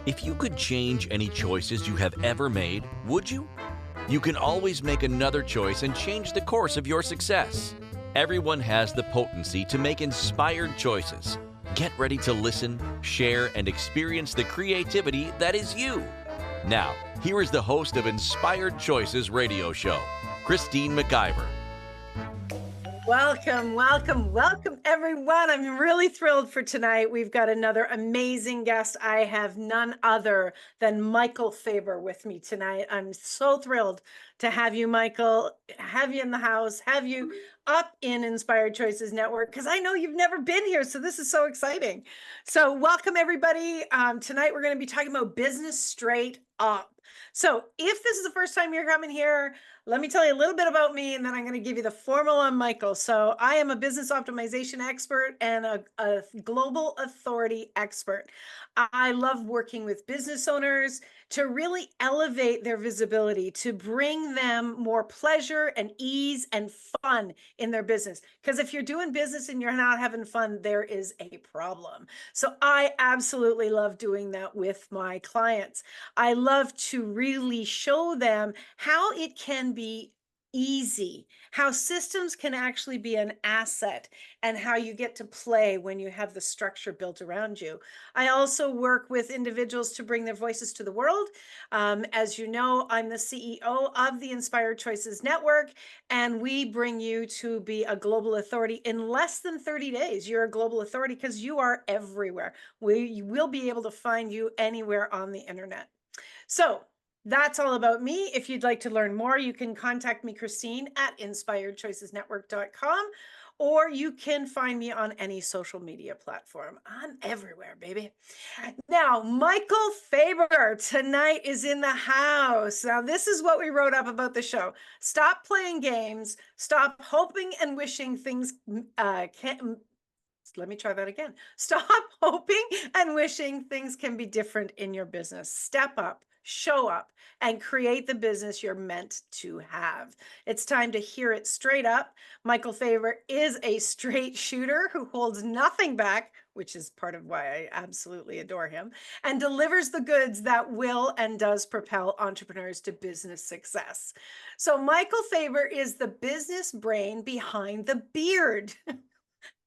If you could change any choices you have ever made, would you? You can always make another choice and change the course of your success. Everyone has the potency to make inspired choices. Get ready to listen, share, and experience the creativity that is you. Now, here is the host of Inspired Choices radio show, Christine McIver. Welcome, welcome, welcome, everyone. I'm really thrilled for tonight. We've got another amazing guest. I have none other than Michael Fabber with me tonight. I'm so thrilled to have you, Michael, have you in the house, have you up in Inspired Choices Network, because I know you've never been here, so this is so exciting. So welcome, everybody. Tonight, we're going to be talking about business straight up. So if this is the first time you're coming here, let me tell you a little bit about me, and then I'm going to give you the formal on Michael. So I am a business optimization expert and a global authority expert. I love working with business owners to really elevate their visibility, to bring them more pleasure and ease and fun in their business. Because if you're doing business and you're not having fun, there is a problem. So I absolutely love doing that with my clients. I love to really show them how it can be easy, how systems can actually be an asset, and how you get to play when you have the structure built around you. I also work with individuals to bring their voices to the world. As you know, I'm the CEO of the Inspired Choices Network, and we bring you to be a global authority in less than 30 days. You're a global authority because you are everywhere. We will be able to find you anywhere on the internet. So that's all about me. If you'd like to learn more, you can contact me, Christine, at inspiredchoicesnetwork.com, or you can find me on any social media platform. I'm everywhere, baby. Now, Michael Fabber tonight is in the house. Now, this is what we wrote up about the show. Stop playing games. Stop hoping and wishing things can. Let me try that again. Stop hoping and wishing things can be different in your business. Step up, show up, and create the business you're meant to have. It's time to hear it straight up. Michael Fabber is a straight shooter who holds nothing back, which is part of why I absolutely adore him, and delivers the goods that will and does propel entrepreneurs to business success. So Michael Fabber is the business brain behind the beard.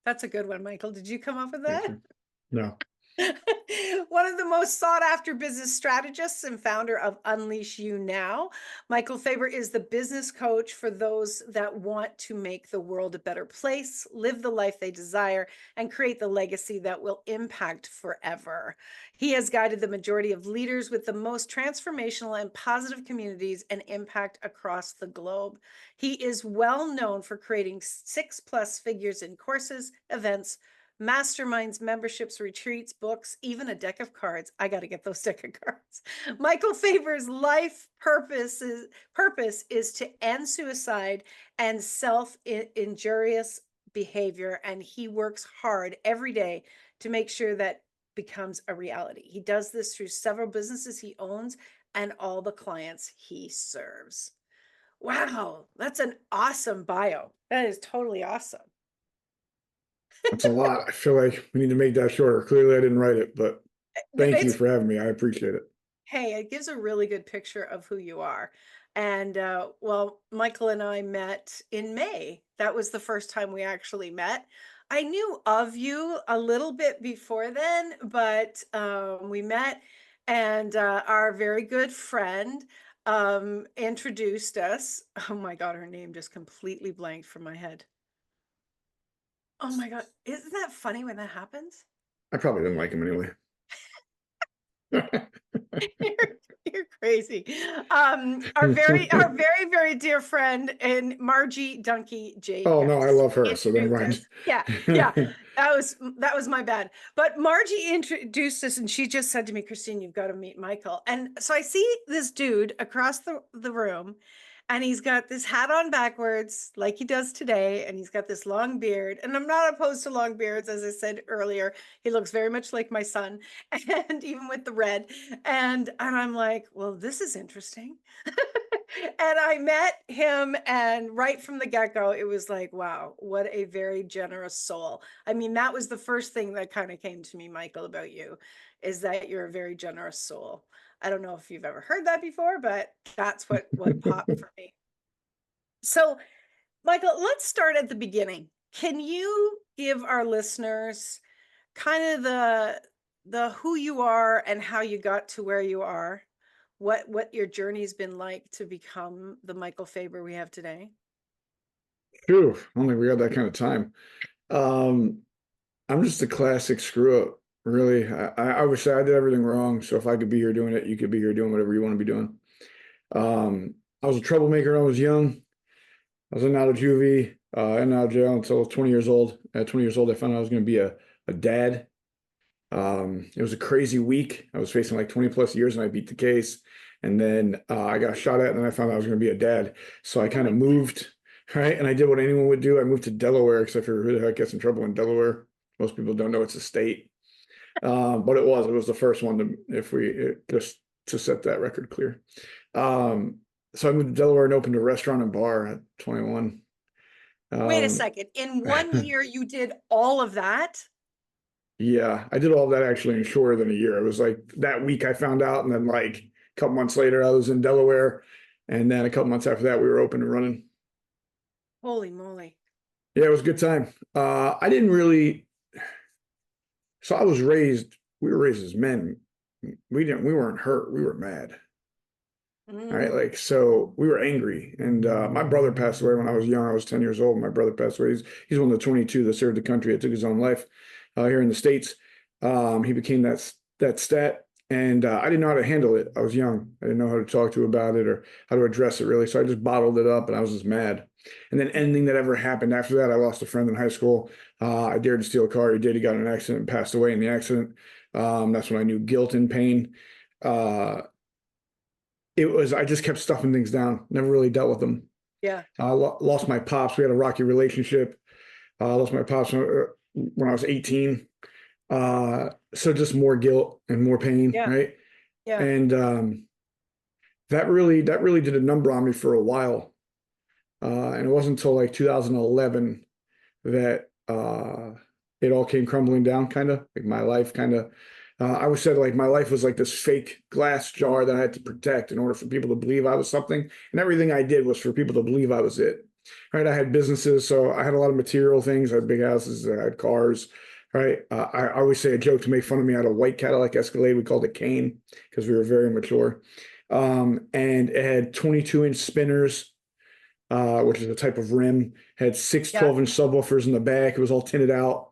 That's a good one, Michael. Did you come up with that? No. One of the most sought after business strategists and founder of UnleashU Now, Michael Fabber is the business coach for those that want to make the world a better place, live the life they desire, and create the legacy that will impact forever. He has guided the majority of leaders with the most transformational and positive communities and impact across the globe. He is well known for creating 6+ figures in courses, events, masterminds, memberships, retreats, books, even a deck of cards. I got to get those deck of cards. Michael Fabber's life purpose is to end suicide and self-injurious behavior, and he works hard every day to make sure that becomes a reality. He does this through several businesses he owns and all the clients he serves. Wow, that's an awesome bio. That is totally awesome. That's a lot. I feel like we need to make that shorter. Clearly, I didn't write it, but thank you for having me. I appreciate it. Hey, it gives a really good picture of who you are. And well, Michael and I met in May. That was the first time we actually met. I knew of you a little bit before then, but we met, and our very good friend introduced us. Oh my God, her name just completely blanked from my head. Oh my God, isn't that funny when that happens? I probably didn't like him anyway. You're crazy. Our very dear friend and Margie Dunkey J. Oh no, I love her. So then mind. Yeah. That was my bad. But Margie introduced us, and she just said to me, Christine, you've got to meet Michael. And so I see this dude across the room, and he's got this hat on backwards like he does today, and he's got this long beard. And I'm not opposed to long beards, as I said earlier. He looks very much like my son, and even with the red. And I'm like, well, this is interesting. And I met him, and right from the get-go, it was like, wow, what a very generous soul. I mean, that was the first thing that kind of came to me, Michael, about you, is that you're a very generous soul. I don't know if you've ever heard that before, but that's what popped for me. So, Michael, let's start at the beginning. Can you give our listeners kind of the who you are and how you got to where you are? What your journey's been like to become the Michael Fabber we have today? Phew, I don't think we got that kind of time. Um, I'm just a classic screw up, really. I would say I did everything wrong. So if I could be here doing it, you could be here doing whatever you want to be doing. I was a troublemaker when I was young. I was in and out of juvie, in and out of jail until I was 20 years old. At 20 years old, I found out I was going to be a dad. It was a crazy week. I was facing like 20 plus years and I beat the case. And then I got shot at and then I found out I was going to be a dad. So I kind of moved, right? And I did what anyone would do. I moved to Delaware because I figured who the heck gets in trouble in Delaware. Most people don't know it's a state. But it was the first one just to set that record clear. So I moved to Delaware and opened a restaurant and bar at 21. Wait a second. In 1 year, you did all of that? Yeah, I did all that actually in shorter than a year. It was like that week I found out, and then like a couple months later, I was in Delaware, and then a couple months after that, we were open and running. Holy moly. Yeah, it was a good time. I didn't really. So I was raised. We were raised as men. We weren't hurt. We were mad. Right, like so we were angry, and my brother passed away when I was young. I was 10 years old. My brother passed away. He's one of the 22 that served the country that took his own life here in the States. He became that stat, and I didn't know how to handle it. I was young. I didn't know how to talk to about it or how to address it really. So I just bottled it up, and I was just mad. And then anything that ever happened after that, I lost a friend in high school. I dared to steal a car. He did. He got in an accident and passed away in the accident. That's when I knew guilt and pain. I just kept stuffing things down, never really dealt with them. Yeah. I lost my pops. We had a rocky relationship. I lost my pops when I was 18. So just more guilt and more pain, Yeah. right? Yeah. And that really did a number on me for a while. And it wasn't until like 2011 that it all came crumbling down, kind of like my life kind of. I would say like my life was like this fake glass jar that I had to protect in order for people to believe I was something. And everything I did was for people to believe I was it. Right. I had businesses, so I had a lot of material things. I had big houses, I had cars. Right. I always say a joke to make fun of me. I had a white Cadillac Escalade. We called it Cane because we were very mature. And it had 22-inch spinners, which is a type of rim. Had six 12-inch subwoofers in the back. It was all tinted out.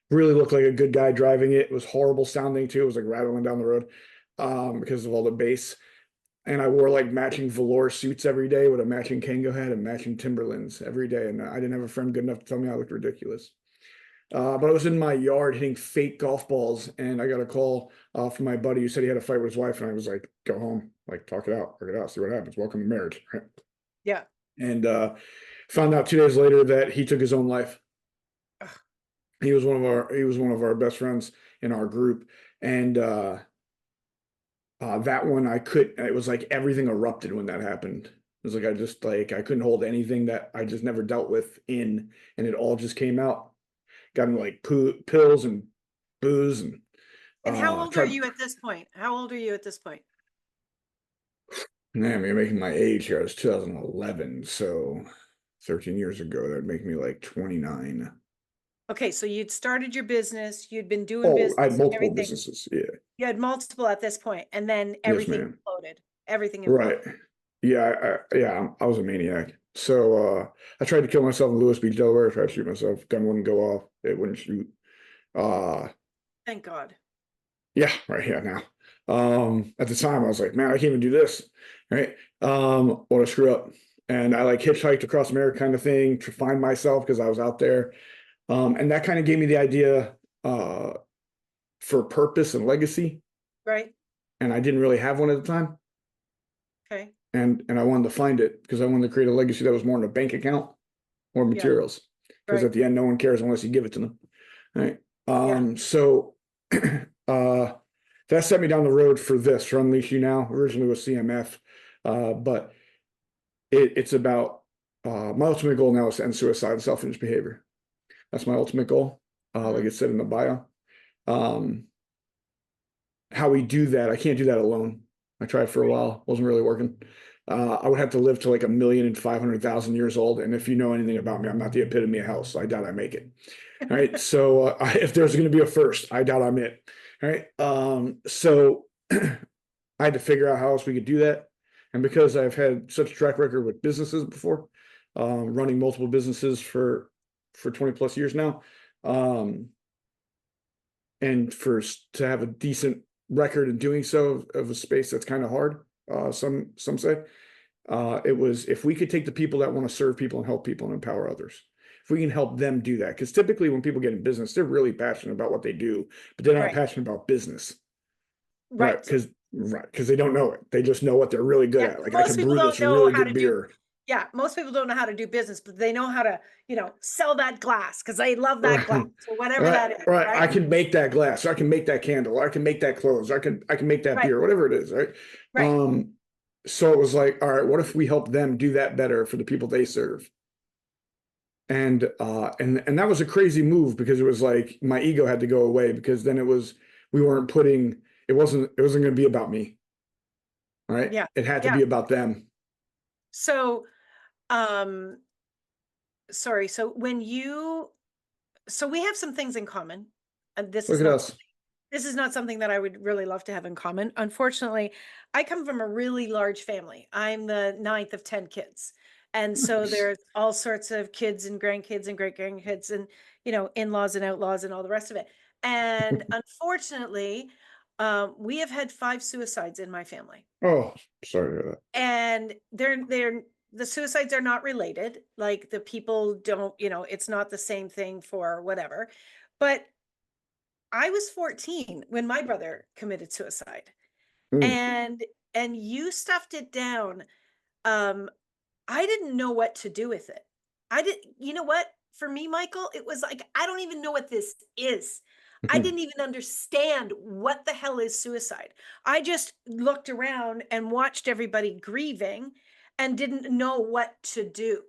Really looked like a good guy driving it. It was horrible sounding too. It was like rattling down the road because of all the bass. And I wore like matching velour suits every day with a matching Kango hat and matching Timberlands every day. And I didn't have a friend good enough to tell me I looked ridiculous. But I was in my yard hitting fake golf balls, and I got a call from my buddy who said he had a fight with his wife, and I was like, "Go home, like talk it out, see what happens. Welcome to marriage." Right? Yeah. And found out 2 days later that he took his own life. He was one of our best friends in our group, and that one it was like everything erupted when that happened. It was like I couldn't hold anything that I just never dealt with in, and it all just came out. Got into like pills and booze and. And how old are you at this point? How old are you at this point? Man, you're making my age here. It was 2011, so 13 years ago. That'd make me like 29. Okay, so you'd started your business, you'd been doing Oh, I business had and multiple everything. businesses. Yeah. You had multiple at this point, and then Yes, everything ma'am. imploded. Everything Right. imploded. Yeah, I was a maniac. So I tried to kill myself in Lewis Beach, Delaware. I tried to shoot myself. Gun wouldn't go off. It wouldn't shoot. Thank God. Yeah, right. Yeah, now. At the time, I was like, man, I can't even do this. Right. What a screw up. And I like hitchhiked across America kind of thing to find myself because I was out there. And that kind of gave me the idea for purpose and legacy. Right. And I didn't really have one at the time. Okay. And I wanted to find it because I wanted to create a legacy that was more in a bank account or materials. Because at the end, no one cares unless you give it to them. Right. So that set me down the road for UnleashU now. Originally was CMF, but it's about my ultimate goal now is to end suicide and self-injurious behavior. That's my ultimate goal. Like it said in the bio. How we do that, I can't do that alone. I tried for a while, wasn't really working. I would have to live to like 1,500,000 years old. And if you know anything about me, I'm not the epitome of health, so I doubt I make it. All right. So if there's going to be a first, I doubt I'm it. All right. So I had to figure out how else we could do that. And because I've had such a track record with businesses before, running multiple businesses for 20 plus years now, and to have a decent record in doing so of a space that's kind of hard, some say, it was if we could take the people that want to serve people and help people and empower others, if we can help them do that, because typically when people get in business, they're really passionate about what they do, but they're not passionate about business, right? Because they don't know it. They just know what they're really good at. Like I can brew this really good beer. Yeah, most people don't know how to do business, but they know how to, sell that glass because they love that glass or whatever that is. Right. I can make that glass, or I can make that candle, or I can make that clothes, or I can make that beer, whatever it is, right? So it was like, all right, what if we help them do that better for the people they serve? And that was a crazy move because it was like my ego had to go away because then it wasn't going to be about me. All right. Yeah. It had to be about them. So, sorry. So we have some things in common. And Look at us. This is not something that I would really love to have in common. Unfortunately, I come from a really large family. I'm the 9th of 10 kids. And so there's all sorts of kids and grandkids and great grandkids and, in-laws and outlaws and all the rest of it. And unfortunately, we have had 5 suicides in my family. Oh, sorry to hear that. And the suicides are not related. Like the people don't, it's not the same thing for whatever. But I was 14 when my brother committed suicide. And you stuffed it down. I didn't know what to do with it. You know what? For me, Michael, it was like, I don't even know what this is. I didn't even understand what the hell is suicide. I just looked around and watched everybody grieving and didn't know what to do.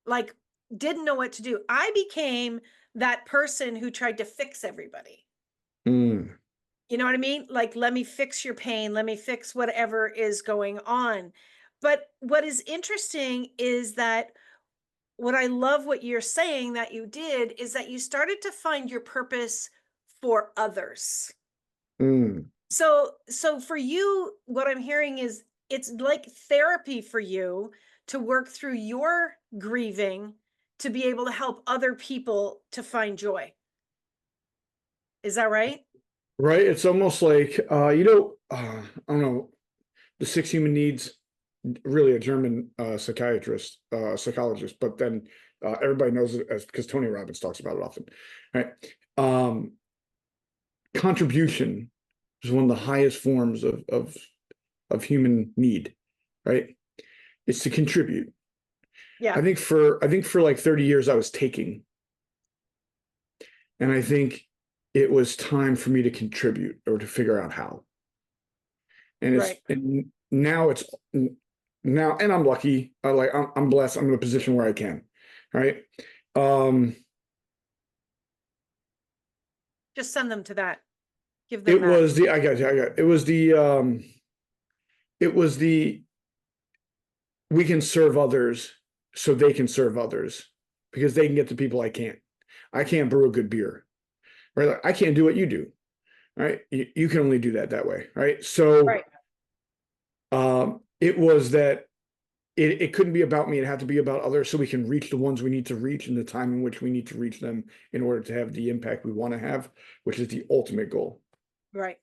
Like, didn't know what to do. I became that person who tried to fix everybody. You know what I mean? Like, let me fix your pain. Let me fix whatever is going on. But what is interesting is that what I love what you're saying that you did is that you started to find your purpose for others. So for you, what I'm hearing is it's like therapy for you to work through your grieving to be able to help other people to find joy. Is that right? Right. It's almost like, I don't know, the 6 Human Needs, really a German psychologist, but then everybody knows it as because Tony Robbins talks about it often, right? Contribution is one of the highest forms of human need, right? It's to contribute. Yeah. I think for like 30 years I was taking, and I think it was time for me to contribute or to figure out how. And and I'm lucky. I'm blessed. I'm in a position where I can, right? Just send them to that. Give them it that. was the I got it was the we can serve others so they can serve others because they can get to people I can't. I can't brew a good beer, right? Like, I can't do what you do, right? You can only do that way, right? So, it was that it couldn't be about me. It had to be about others so we can reach the ones we need to reach in the time in which we need to reach them in order to have the impact we want to have, which is the ultimate goal. Right.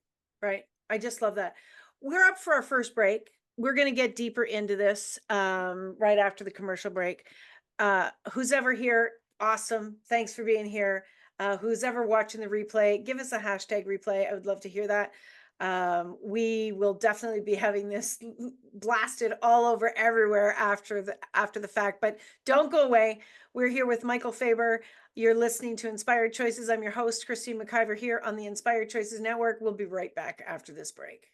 I just love that. We're up for our first break. We're going to get deeper into this right after the commercial break. Who's ever here, awesome. Thanks for being here. Who's ever watching the replay, give us a hashtag replay. I would love to hear that. We will definitely be having this blasted all over everywhere after the fact, but don't go away. We're here with Michael Fabber. You're listening to Inspired Choices. I'm your host, Christine McIver, here on the Inspired Choices Network. We'll be right back after this break.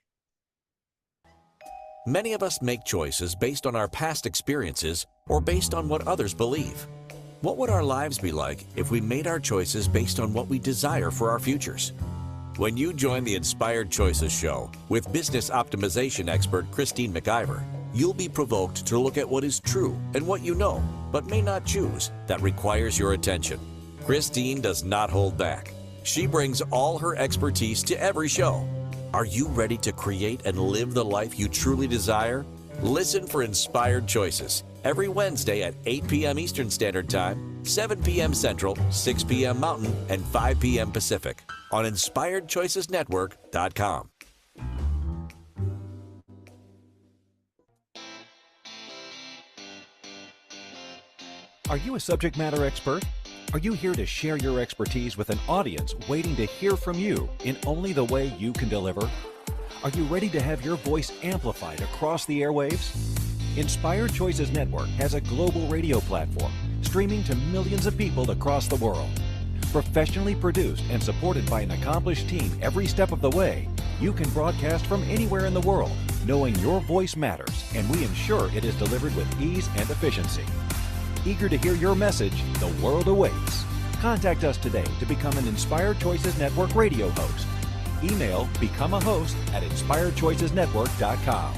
Many of us make choices based on our past experiences or based on what others believe. What would our lives be like if we made our choices based on what we desire for our futures? When you join the Inspired Choices show with business optimization expert Christine McIver, you'll be provoked to look at what is true and what you know, but may not choose, that requires your attention. Christine does not hold back. She brings all her expertise to every show. Are you ready to create and live the life you truly desire? Listen for Inspired Choices every Wednesday at 8 p.m. Eastern Standard Time, 7 p.m. Central, 6 p.m. Mountain, and 5 p.m. Pacific on InspiredChoicesNetwork.com. Are you a subject matter expert? Are you here to share your expertise with an audience waiting to hear from you in only the way you can deliver? Are you ready to have your voice amplified across the airwaves? Inspired Choices Network has a global radio platform streaming to millions of people across the world. Professionally produced and supported by an accomplished team every step of the way, you can broadcast from anywhere in the world, knowing your voice matters, and we ensure it is delivered with ease and efficiency. Eager to hear your message, the world awaits. Contact us today to become an Inspired Choices Network radio host. Email becomeahost@inspiredchoicesnetwork.com.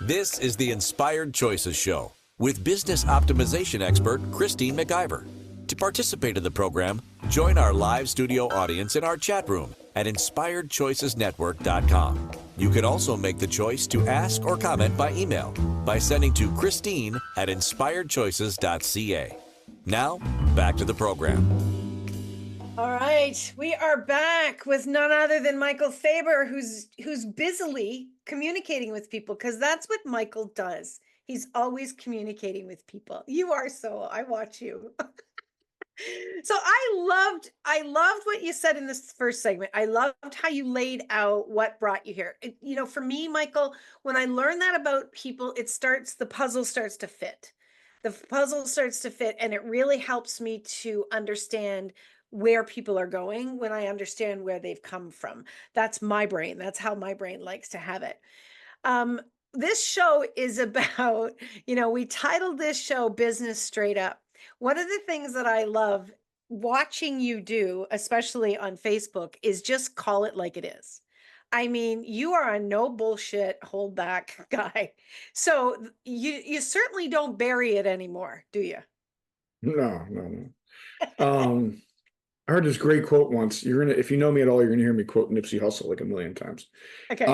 This is the Inspired Choices Show with business optimization expert Christine McIver. To participate in the program, join our live studio audience in our chat room at inspiredchoicesnetwork.com. You can also make the choice to ask or comment by email by sending to Christine@inspiredchoices.ca. Now, back to the program. All right, we are back with none other than Michael Fabber, who's busily communicating with people, because that's what Michael does. He's always communicating with people. I watch you. So I loved what you said in this first segment. I loved how you laid out what brought you here. For me, Michael, when I learn that about people, the puzzle starts to fit. The puzzle starts to fit, and it really helps me to understand where people are going when I understand where they've come from. That's my brain. That's how my brain likes to have it. This show is about, we titled this show Business Straight Up. One of the things that I love watching you do, especially on Facebook, is just call it like it is. I mean, you are a no bullshit, hold back guy. So you certainly don't bury it anymore, do you? No. I heard this great quote once. If you know me at all, you're gonna hear me quote Nipsey Hussle like a million times. Okay.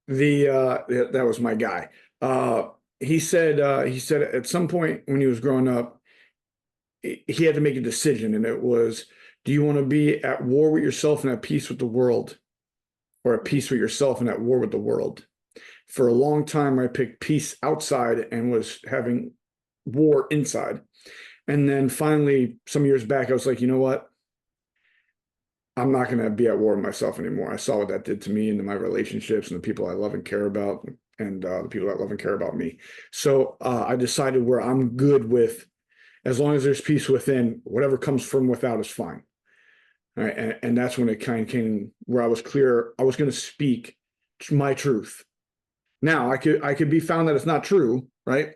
That was my guy. He said at some point when he was growing up, he had to make a decision, and it was, do you want to be at war with yourself and at peace with the world, or at peace with yourself and at war with the world? For a long time, I picked peace outside and was having war inside. And then finally, some years back, I was like, you know what? I'm not going to be at war with myself anymore. I saw what that did to me and to my relationships and the people I love and care about, and the people that love and care about me. So I decided where I'm good with, as long as there's peace within, whatever comes from without is fine. All right. And that's when it kind of came where I was clear. I was going to speak my truth. Now I could be found that it's not true. Right.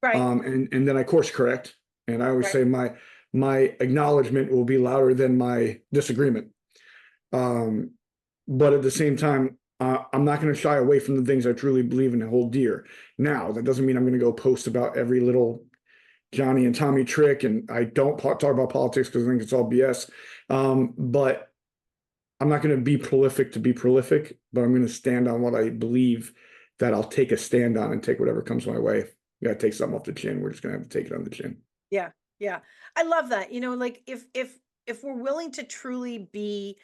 Right. And then I course correct. And I always Right. say my acknowledgement will be louder than my disagreement. But at the same time, I'm not going to shy away from the things I truly believe in and hold dear. Now, that doesn't mean I'm going to go post about every little Johnny and Tommy trick, and I don't talk about politics because I think it's all BS. But I'm not going to be prolific to be prolific, but I'm going to stand on what I believe that I'll take a stand on and take whatever comes my way. We got to take something off the chin. We're just going to have to take it on the chin. Yeah. Yeah. I love that. Like if we're willing to truly be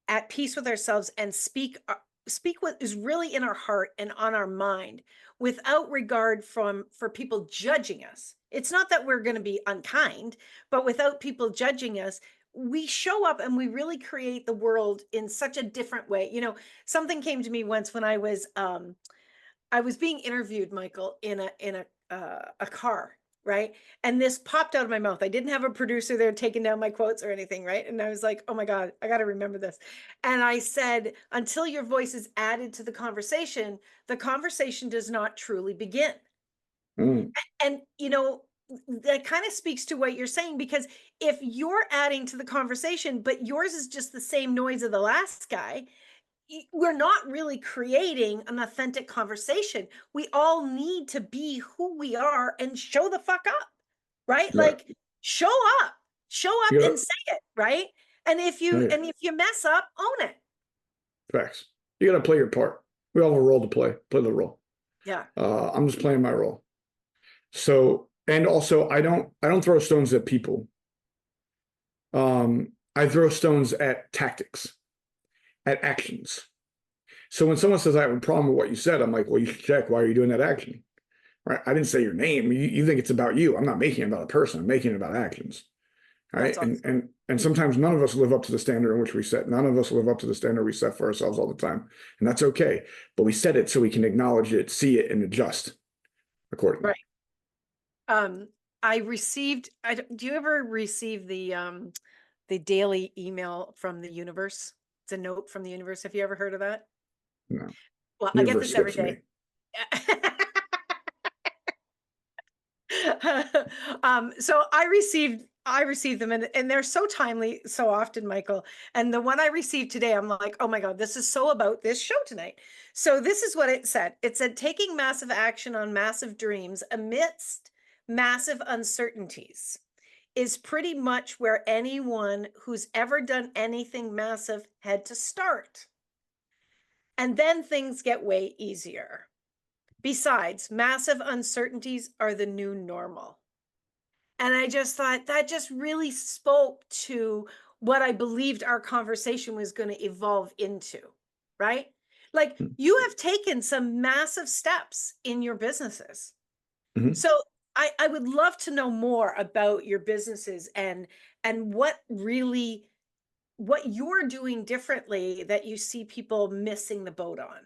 at peace with ourselves and speak what is really in our heart and on our mind, without regard for people judging us. It's not that we're going to be unkind, but without people judging us, we show up and we really create the world in such a different way. Something came to me once when I was being interviewed, Michael, in a car. right? And this popped out of my mouth. I didn't have a producer there taking down my quotes or anything, right? And I was like, oh my God, I got to remember this. And I said, until your voice is added to the conversation does not truly begin. Mm. And, you know, that kind of speaks to what you're saying, because if you're adding to the conversation, but yours is just the same noise of the last guy, we're not really creating an authentic conversation. We all need to be who we are and show the fuck up, right? Right. Like show up You gotta, and say it, right? And if right. you mess up, own it. Facts. You got to play your part. We all have a role to play. Play the role. Yeah. I'm just playing my role. So, and also I don't throw stones at people. I throw stones at tactics, at actions. So when someone says I have a problem with what you said, I'm like, well, you should check. Why are you doing that action? Right? I didn't say your name. You think it's about you. I'm not making it about a person. I'm making it about actions. Right. Awesome. And sometimes none of us live up to the standard in which we set. None of us live up to the standard we set for ourselves all the time. And that's okay. But we set it so we can acknowledge it, see it, and adjust accordingly. Right. I received, do you ever receive the daily email from the universe? It's a note from the universe. Have you ever heard of that? No. Well, I get this every Skips day. me. So I received them, and they're so timely so often, Michael. And the one I received today, I'm like, oh my God, this is so about this show tonight. So this is what it said. It said, taking massive action on massive dreams amidst massive uncertainties is pretty much where anyone who's ever done anything massive had to start. And then things get way easier. Besides, massive uncertainties are the new normal. And I just thought that just really spoke to what I believed our conversation was going to evolve into, right? Like you have taken some massive steps in your businesses. Mm-hmm. So I would love to know more about your businesses and what you're doing differently that you see people missing the boat on.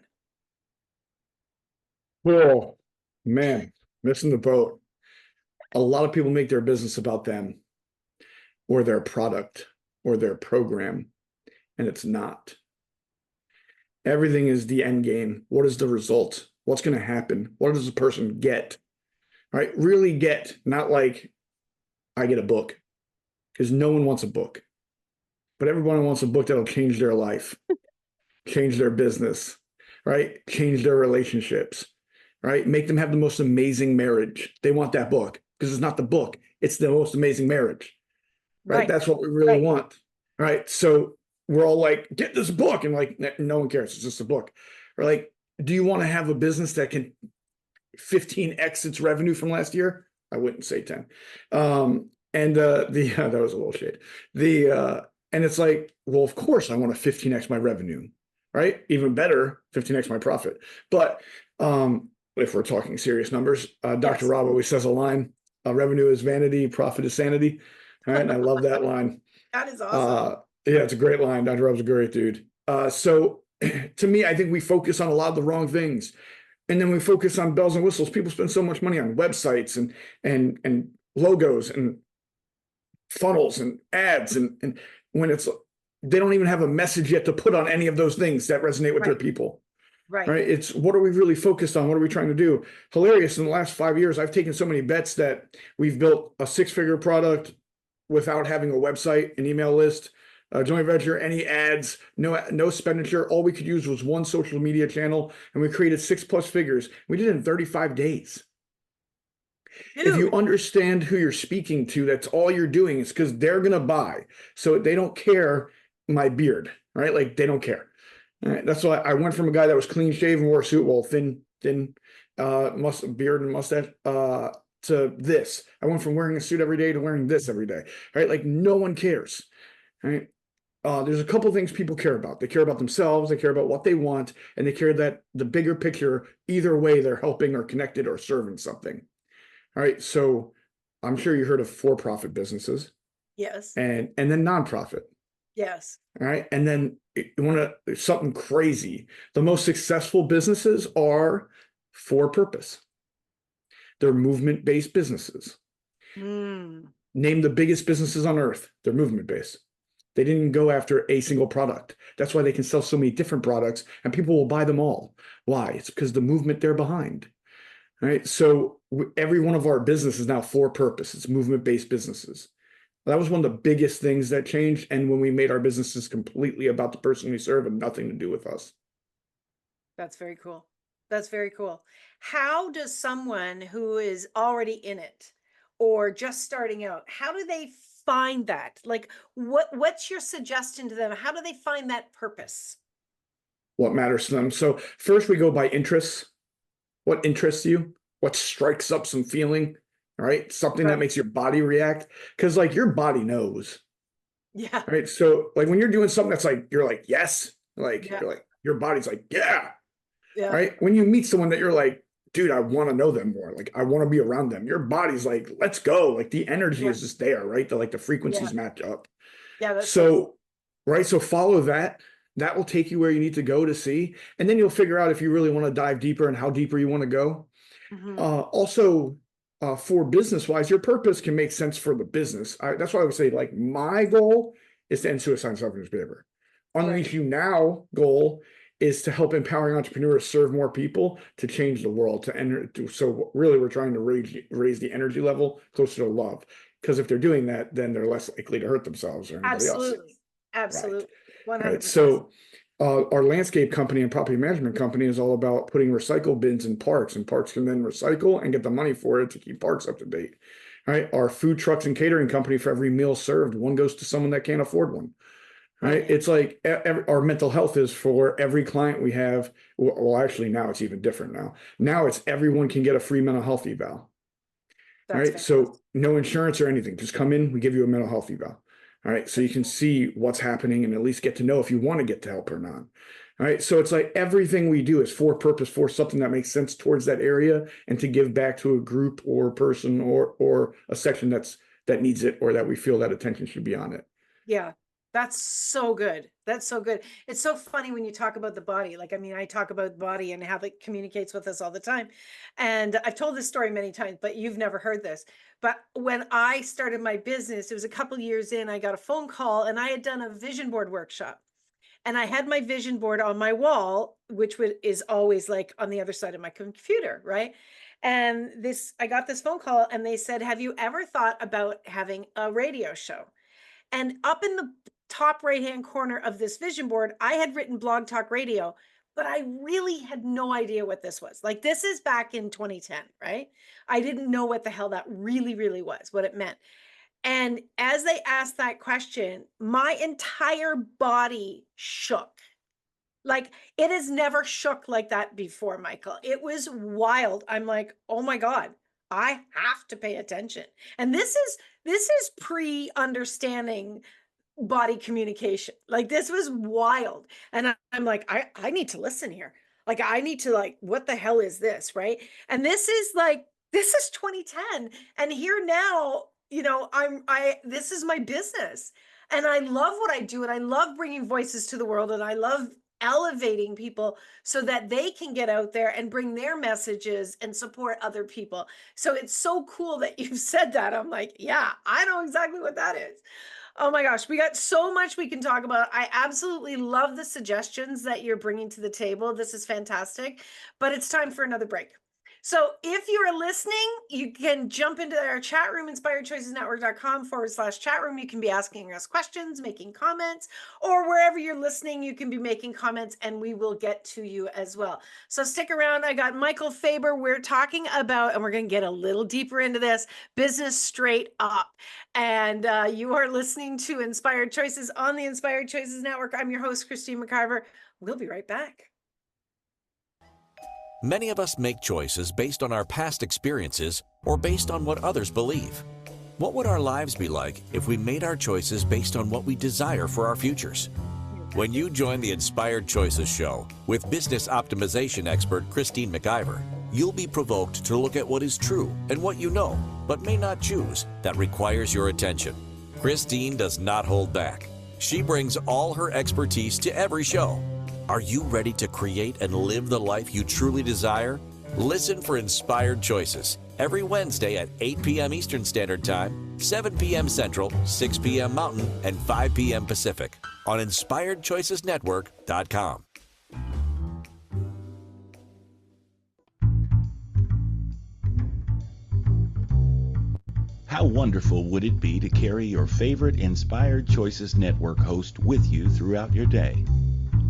Oh, man, missing the boat. A lot of people make their business about them or their product or their program, and it's not. Everything is the end game. What is the result? What's going to happen? What does the person get? Right? Really get, not like I get a book, because no one wants a book. But everyone wants a book that'll change their life, change their business, right? Change their relationships, right? Make them have the most amazing marriage. They want that book because it's not the book, it's the most amazing marriage, right? That's what we really want, right? So we're all like, get this book. And like, no one cares. It's just a book. Or like, do you want to have a business that can 15x its revenue from last year? I wouldn't say 10. That was a little shade. And it's like, well, of course I want to 15x my revenue, right? Even better, 15x my profit. But if we're talking serious numbers, Dr. Rob always says a line, revenue is vanity, profit is sanity. All right. And I love that line. That is awesome. Yeah, it's a great line. Dr. Rob's a great dude. So to me, I think we focus on a lot of the wrong things. And then we focus on bells and whistles. People spend so much money on websites and logos and funnels and ads. And when they don't even have a message yet to put on any of those things that resonate with their people. Right. It's what are we really focused on? What are we trying to do? Hilarious. In the last 5 years, I've taken so many bets that we've built a 6-figure product without having a website, an email list, a joint venture, any ads, no expenditure. All we could use was one social media channel, and we created 6+ figures. We did it in 35 days. Dude. If you understand who you're speaking to, that's all you're doing. It's because they're going to buy. So they don't care my beard, right? Like they don't care. All right. That's why I went from a guy that was clean shaven, wore a suit, well, thin beard and mustache, to this. I went from wearing a suit every day to wearing this every day, right? Like no one cares, right? There's a couple things people care about. They care about themselves, they care about what they want, and they care that the bigger picture, either way, they're helping or connected or serving something. All right. So I'm sure you heard of for-profit businesses. Yes. And then nonprofit. Yes. All right. And then something crazy. The most successful businesses are for purpose. They're movement-based businesses. Name the biggest businesses on earth. They're movement-based. They didn't go after a single product. That's why they can sell so many different products and people will buy them all. Why? It's because the movement they're behind. Right? So every one of our businesses is now for purpose. It's movement-based businesses. That was one of the biggest things that changed. And when we made our businesses completely about the person we serve and nothing to do with us. That's very cool. That's very cool. How does someone who is already in it or just starting out, how do they find that? Like, what's your suggestion to them? How do they find that purpose? What matters to them? So first we go by interests. What interests you? What strikes up some feeling? Right? Something that makes your body react. Because like your body knows. Yeah. Right. So like when you're doing something that's like, you're like, yes. Like, you're like, your body's like, yeah. Yeah. Right. When you meet someone that you're like, dude, I want to know them more. Like, I want to be around them. Your body's like, let's go. Like the energy is just there, right? The frequencies match up. Yeah. That's so, right. So follow that. That will take you where you need to go to see. And then you'll figure out if you really want to dive deeper and how deeper you want to go. Also, for business wise, your purpose can make sense for the business. That's why I would say, like, my goal is to end suicide and self-abuse behavior. UnleashU Now goal is to help empowering entrepreneurs serve more people to change the world. So really, we're trying to raise the energy level closer to love. Because if they're doing that, then they're less likely to hurt themselves or anybody else. Absolutely. Right. 100%. Right. So our landscape company and property management company is all about putting recycle bins in parks, and parks can then recycle and get the money for it to keep parks up to date. Right. Our food trucks and catering company, for every meal served, one goes to someone that can't afford one. Right. It's like our mental health is for every client we have. Well, actually, now it's even different now. Now it's everyone can get a free mental health eval. Right. So no insurance or anything. Just come in. We give you a mental health eval. All right. So you can see what's happening and at least get to know if you want to get to help or not. All right. So it's like everything we do is for purpose, for something that makes sense towards that area and to give back to a group or person or a section that needs it or that we feel that attention should be on it. Yeah. That's so good. That's so good. It's so funny when you talk about the body. Like, I mean, I talk about the body and how it communicates with us all the time. And I've told this story many times, but you've never heard this. But when I started my business, it was a couple years in, I got a phone call and I had done a vision board workshop. And I had my vision board on my wall, which is always like on the other side of my computer, right? And I got this phone call and they said, have you ever thought about having a radio show? And up in the top right-hand corner of this vision board, I had written Blog Talk Radio, but I really had no idea what this was. Like, this is back in 2010, right? I didn't know what the hell that really, really was, what it meant. And as they asked that question, my entire body shook. Like, it has never shook like that before, Michael. It was wild. I'm like, oh my God, I have to pay attention. And this is pre-understanding body communication. Like, this was wild. And I'm like, I need to listen here. Like, I need to, like, what the hell is this? Right. And this is 2010. And here now, this is my business and I love what I do. And I love bringing voices to the world. And I love elevating people so that they can get out there and bring their messages and support other people. So it's so cool that you've said that. I'm like, yeah, I know exactly what that is. Oh my gosh, we got so much we can talk about. I absolutely love the suggestions that you're bringing to the table. This is fantastic, but it's time for another break. So if you're listening, you can jump into our chat room, inspiredchoicesnetwork.com/chat room. You can be asking us questions, making comments, or wherever you're listening, you can be making comments and we will get to you as well. So stick around. I got Michael Fabber. We're talking about, and we're going to get a little deeper into this, business straight up. And you are listening to Inspired Choices on the Inspired Choices Network. I'm your host, Christine McIver. We'll be right back. Many of us make choices based on our past experiences or based on what others believe. What would our lives be like if we made our choices based on what we desire for our futures? When you join the Inspired Choices show with business optimization expert Christine McIver, you'll be provoked to look at what is true and what you know, but may not choose, that requires your attention. Christine does not hold back. She brings all her expertise to every show. Are you ready to create and live the life you truly desire? Listen for Inspired Choices every Wednesday at 8 p.m. Eastern Standard Time, 7 p.m. Central, 6 p.m. Mountain, and 5 p.m. Pacific on InspiredChoicesNetwork.com. How wonderful would it be to carry your favorite Inspired Choices Network host with you throughout your day?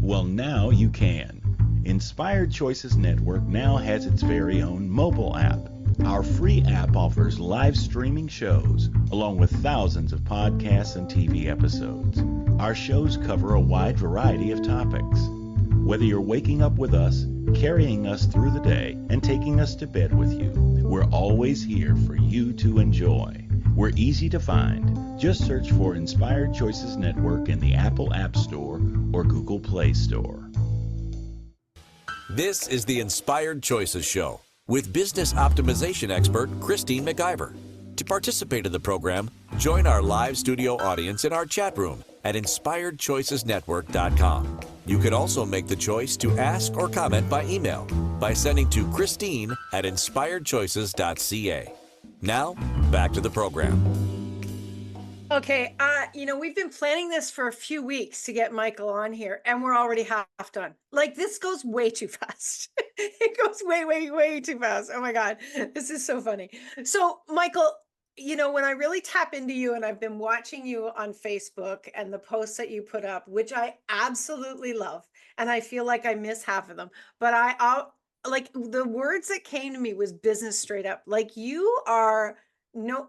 Well, now you can. Inspired Choices Network now has its very own mobile app. Our free app offers live streaming shows, along with thousands of podcasts and TV episodes. Our shows cover a wide variety of topics. Whether you're waking up with us, carrying us through the day, and taking us to bed with you, we're always here for you to enjoy. We're easy to find. Just search for Inspired Choices Network in the Apple App Store or Google Play Store. This is the Inspired Choices Show with business optimization expert Christine McIver. To participate in the program, join our live studio audience in our chat room at InspiredChoicesNetwork.com. You can also make the choice to ask or comment by email by sending to Christine at InspiredChoices.ca. Now, back to the program. Okay, we've been planning this for a few weeks to get Michael on here, and we're already half done. Like, this goes way too fast. It goes way, way, way too fast. Oh my God, this is so funny. So, Michael, when I really tap into you, and I've been watching you on Facebook and the posts that you put up, which I absolutely love, and I feel like I miss half of them, but like the words that came to me was business straight up. Like, you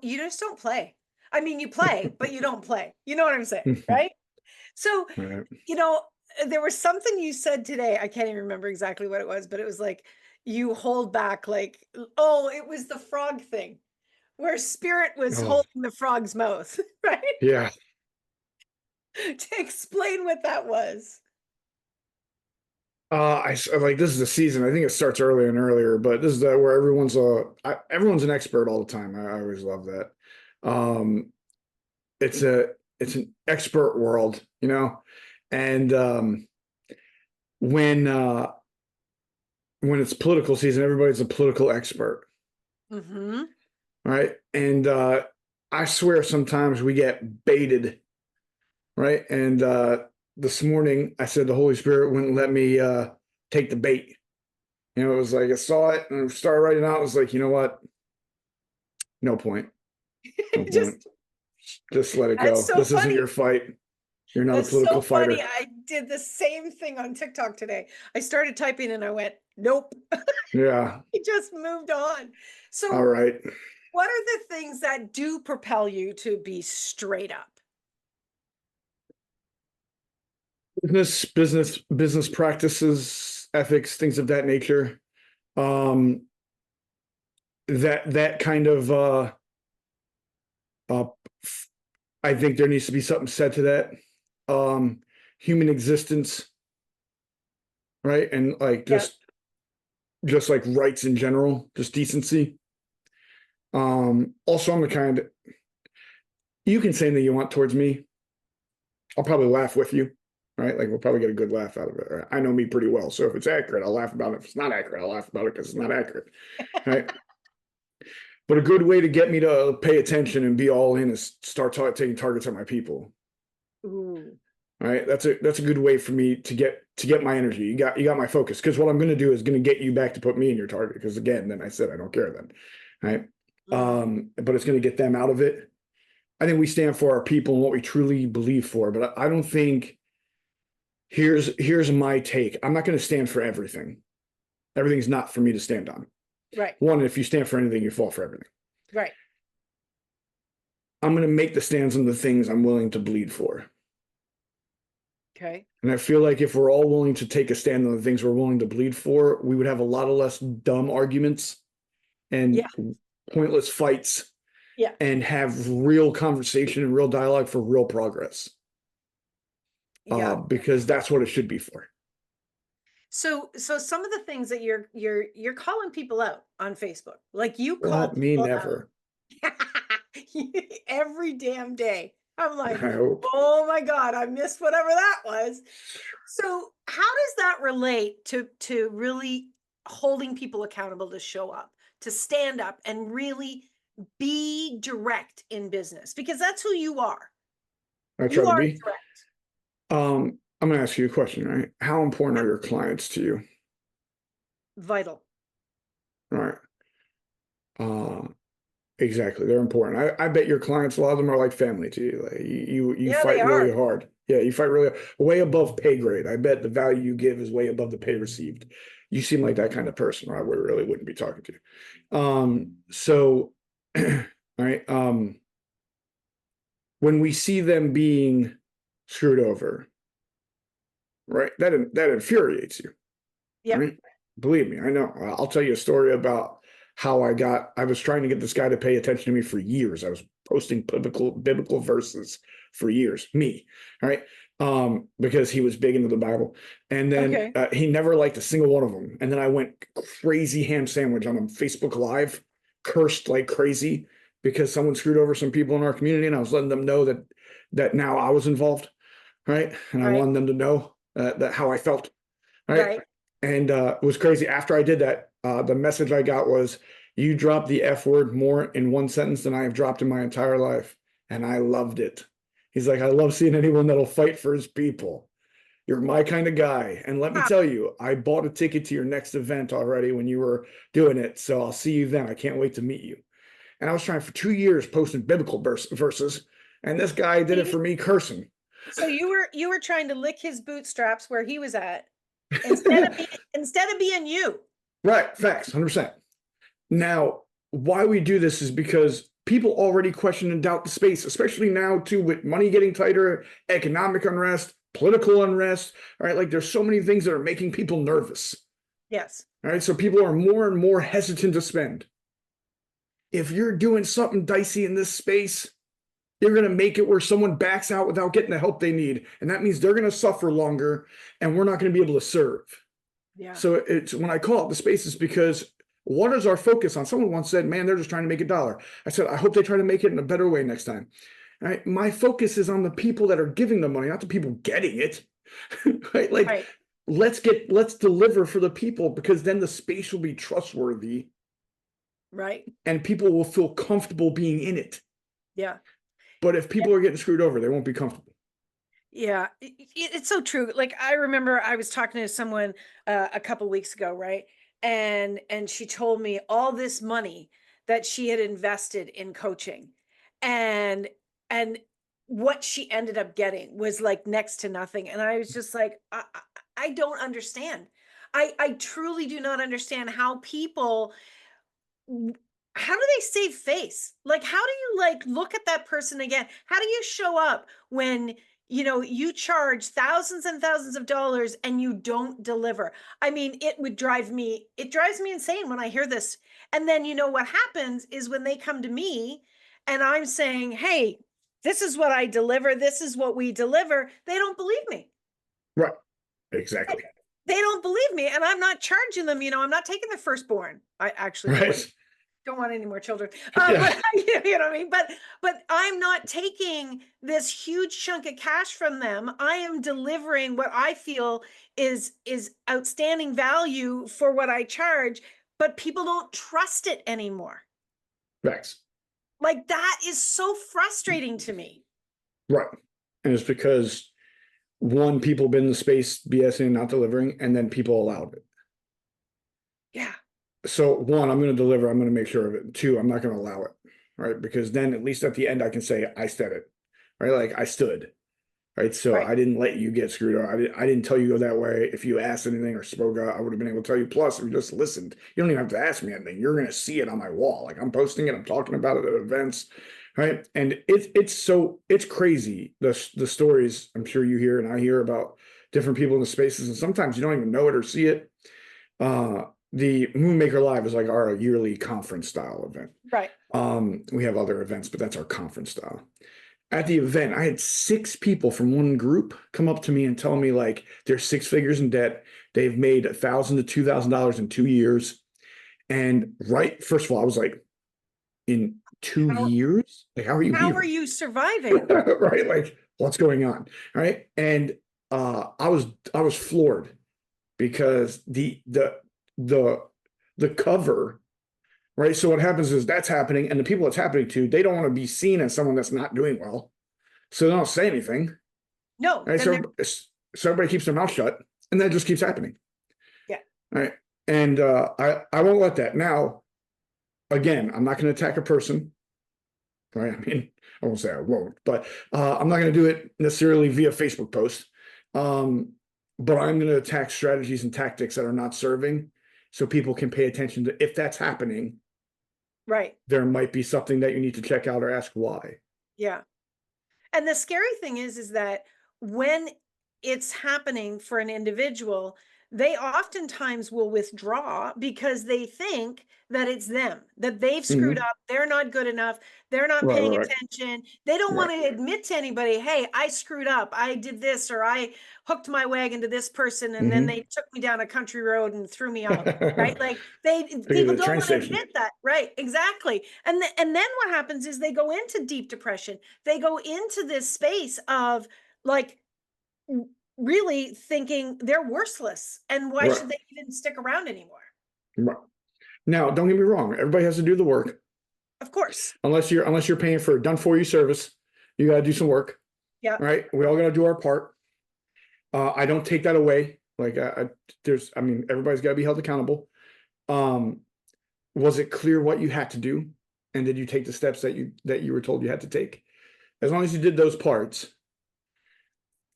just don't play. I mean, you play, but you don't play. You know what I'm saying, right? So, Right. there was something you said today. I can't even remember exactly what it was, but it was like you hold back, like, oh, it was the frog thing where spirit was Oh, holding the frog's mouth, right? yeah. To explain what that was. Like, this is the season. I think it starts earlier and earlier, but this is where everyone's an expert all the time. I always love that. It's an expert world, and when it's political season, everybody's a political expert, Mm-hmm. right? And I swear sometimes we get baited, right? And this morning I said the Holy Spirit wouldn't let me take the bait. It was like I saw it and I started writing out. I was like, you know what? No point. No point. Just let it go. That's so This isn't funny. your fight. You're not a That's political so funny. fighter. I did the same thing on TikTok today. I started typing and I went, nope. Yeah. He just moved on. So, All right. what are the things that do propel you to be straight up? Business practices, ethics, things of that nature. That kind of I think there needs to be something said to that. Human existence, right? And like just like rights in general, just decency. Also, I'm the kind, you can say anything you want towards me. I'll probably laugh with you, right? Like, we'll probably get a good laugh out of it. Right? I know me pretty well. So if it's accurate, I'll laugh about it. If it's not accurate, I'll laugh about it because it's not accurate, right? But a good way to get me to pay attention and be all in is start taking targets on my people. Ooh. Right? That's a good way for me to get my energy. You got my focus, because what I'm going to do is going to get you back to put me in your target. Because again, then I said I don't care then, right? But it's going to get them out of it. I think we stand for our people and what we truly believe for. But I don't think. Here's my take. I'm not going to stand for everything. Everything's not for me to stand on. Right. One, if you stand for anything, you fall for everything. Right. I'm going to make the stands on the things I'm willing to bleed for. Okay. And I feel like if we're all willing to take a stand on the things we're willing to bleed for, we would have a lot of less dumb arguments and pointless fights. Yeah. And have real conversation and real dialogue for real progress. Yeah. Because that's what it should be for. So some of the things that you're calling people out on Facebook, like you call Not me, people never. out every damn day. I'm like, I hope. oh my God, I missed whatever that was. So how does that relate to really holding people accountable to show up, to stand up and really be direct in business? Because that's who you are. I You try to are be. direct. I'm going to ask you a question, right? How important are your clients to you? Vital. All right. Exactly. They're important. I bet your clients, a lot of them are like family to you. Like you Yeah, fight they really are. hard. Yeah, you fight really way above pay grade. I bet the value you give is way above the pay received. You seem like that kind of person, right? We really wouldn't be talking to you. So, all right. When we see them being screwed over, right? That infuriates you. Yeah. Right? Believe me, I know. I'll tell you a story about how I was trying to get this guy to pay attention to me for years. I was posting biblical verses for years, me, all right? Because he was big into the Bible. And then Okay. he never liked a single one of them. And then I went crazy ham sandwich on him, Facebook Live, cursed like crazy because someone screwed over some people in our community. And I was letting them know that now I was involved, right? And I Right. wanted them to know that how I felt, right? Right. And it was crazy. After I did that, the message I got was, "You dropped the F word more in one sentence than I have dropped in my entire life." And I loved it. He's like, "I love seeing anyone that'll fight for his people. You're my kind of guy. And let me tell you, I bought a ticket to your next event already when you were doing it. So I'll see you then. I can't wait to meet you." And I was trying for 2 years posting biblical verses. And this guy did it for me cursing. So you were trying to lick his bootstraps where he was at instead of being you. Right. Facts. 100%. Now, why we do this is because people already question and doubt the space, especially now too, with money getting tighter, economic unrest, political unrest. All right. Like there's so many things that are making people nervous. Yes. All right. So people are more and more hesitant to spend. If you're doing something dicey in this space, you're going to make it where someone backs out without getting the help they need. And that means they're going to suffer longer and we're not going to be able to serve. Yeah. So it's when I call it the spaces because what is our focus on? Someone once said, "Man, they're just trying to make $1." I said, "I hope they try to make it in a better way next time." All right. My focus is on the people that are giving the money, not the people getting it. Right? Like Right. let's deliver for the people because then the space will be trustworthy. Right. And people will feel comfortable being in it. Yeah. But if people are getting screwed over, they won't be comfortable. Yeah, it's so true. Like I remember I was talking to someone a couple weeks ago, right? And she told me all this money that she had invested in coaching, and and what she ended up getting was like next to nothing. And I was just like, I don't understand. I truly do not understand how people, how do they save face? Like, how do you like look at that person again? How do you show up when you charge thousands and thousands of dollars and you don't deliver? I mean, it drives me insane when I hear this. And then what happens is when they come to me and I'm saying, "Hey, this is what I deliver, this is what we deliver," they don't believe me. Right. Exactly. They don't believe me, and I'm not charging them. I'm not taking their firstborn. I actually Right. don't want any more children. Yeah. But you know what I mean? But I'm not taking this huge chunk of cash from them. I am delivering what I feel is outstanding value for what I charge, but people don't trust it anymore. Facts. Like that is so frustrating to me. Right. And it's because one, people been in the space BSing, not delivering, and then people allowed it. Yeah. So one, I'm going to deliver. I'm going to make sure of it. Two, I'm not going to allow it. Right. Because then at least at the end, I can say I said it. Right. Like I stood. Right. So Right. I didn't let you get screwed up. I didn't tell you go that way. If you asked anything or spoke out, I would have been able to tell you. Plus, if you just listened, you don't even have to ask me anything. You're going to see it on my wall. Like I'm posting it. I'm talking about it at events. Right. And it's crazy. The stories I'm sure you hear and I hear about different people in the spaces. And sometimes you don't even know it or see it. The Moonmaker Live is like our yearly conference style event. Right. We have other events, but that's our conference style. At the event, I had 6 people from one group come up to me and tell me like they're 6 figures in debt. They've made $1,000 to $2,000 in 2 years. And first of all, I was like, in 2 years? Like, how are you How here? are you surviving? Right? Like, what's going on? Right? And I was floored because the cover, right? So what happens is that's happening, and the people it's happening to, they don't want to be seen as someone that's not doing well. So they don't say anything. No. Right? So everybody keeps their mouth shut, and that just keeps happening. Yeah. Right. And I won't let that. Now, again, I'm not going to attack a person. Right. I mean, I won't say I won't, but I'm not going to do it necessarily via Facebook post. But I'm going to attack strategies and tactics that are not serving, so people can pay attention to if that's happening. Right. There might be something that you need to check out or ask why. Yeah. And the scary thing is that when it's happening for an individual, they oftentimes will withdraw because they think that it's them, that they've screwed up, they're not good enough, they're not paying attention. They don't want to admit to anybody, hey, I screwed up, I did this, or I hooked my wagon to this person, and then they took me down a country road and threw me out, right? Like people don't want to admit that, right? Exactly. And then what happens is they go into deep depression. They go into this space of like really thinking they're worthless, and why should they even stick around anymore? Right. Now, don't get me wrong, everybody has to do the work. Of course. Unless you're paying for a done for you service, you got to do some work. Yeah. Right. We all got to do our part. I don't take that away. Like everybody's got to be held accountable. Was it clear what you had to do? And did you take the steps that you were told you had to take? As long as you did those parts.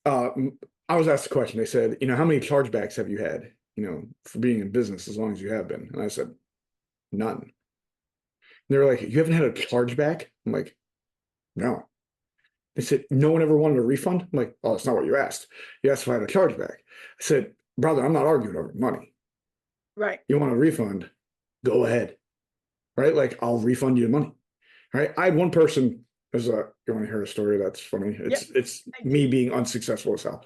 I was asked a question. They said, how many chargebacks have you had, for being in business as long as you have been? And I said, none. And they were like, you haven't had a chargeback? I'm like, no. They said, no one ever wanted a refund? I'm like, oh, that's not what you asked. You asked if I had a chargeback. I said, brother, I'm not arguing over money. Right. You want a refund? Go ahead. Right? Like, I'll refund you the money. Right? I had one person, you want to hear a story that's funny? It's me being unsuccessful as hell.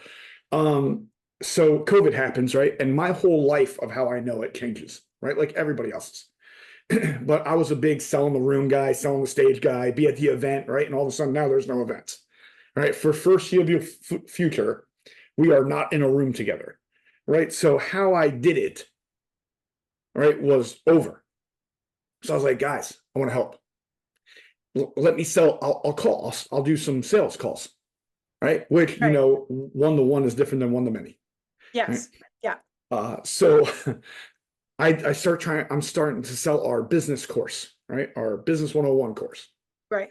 So COVID happens, right? And my whole life of how I know it changes, right? Like everybody else's. But I was a big selling the room guy, selling the stage guy, be at the event, right? And all of a sudden now there's no events, right? For foreseeable future, we are not in a room together, right? So how I did it, right, was over. So I was like, guys, I want to help. Let me sell. I'll call. I'll do some sales calls, right? Which, one-to-one is different than one-to-many. Yes. Right? Yeah. So I'm starting to sell our business course, right? Our business 101 course. Right.